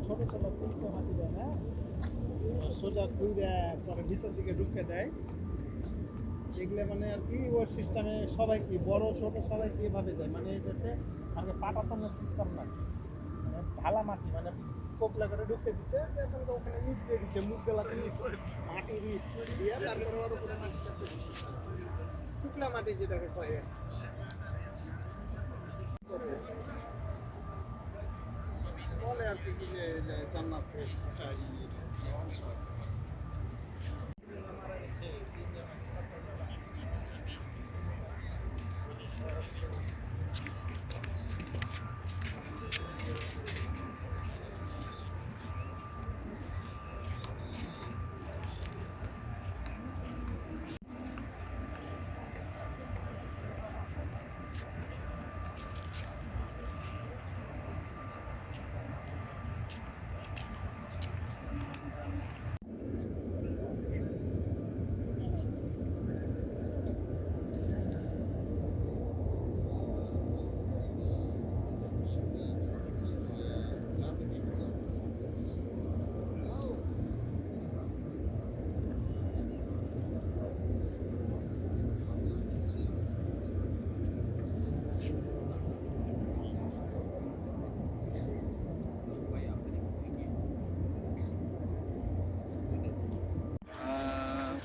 ছোট ছোট কুলকে মাটি দেয় না, সোজা কুইরা পরে ভিতর দিকে ঢুকে দেয়। এগুলো মানে আর কি ওর সিস্টেমে সবাই কি বড় ছোট সবাই কি এভাবে দেয়, মানে এই দেশে আর কি পাটাতনের সিস্টেম নাই, মানে ঢালা মাটি মানে কোপলা করে ঢুকে দিচ্ছে, এখন তো ওখানে ইট দিয়ে দিচ্ছে, মুখ গেলাতে মাটির ইট দিয়ে তারপরে ওর উপরে মাটি চাপতে দিচ্ছে, শুকনা মাটি যেটাকে কয় আর কি। বলে আর কি যে জান্নাত অংশ।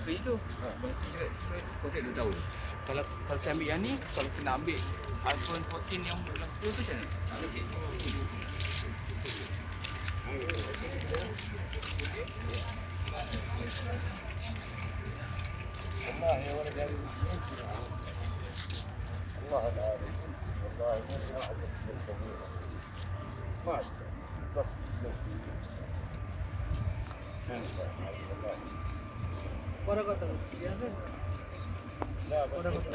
Free tu. Biasa cakap kotak 2 tahun. Kalau saya ambil yang ni, kalau saya nak ambil iPhone 14 yang bulan 10 tu macam mana? Okey. الله يا ولد هذه الله تعالى والله ما راح ما بالضبط বড় কথা ঠিক আছে, لا বড় কথা।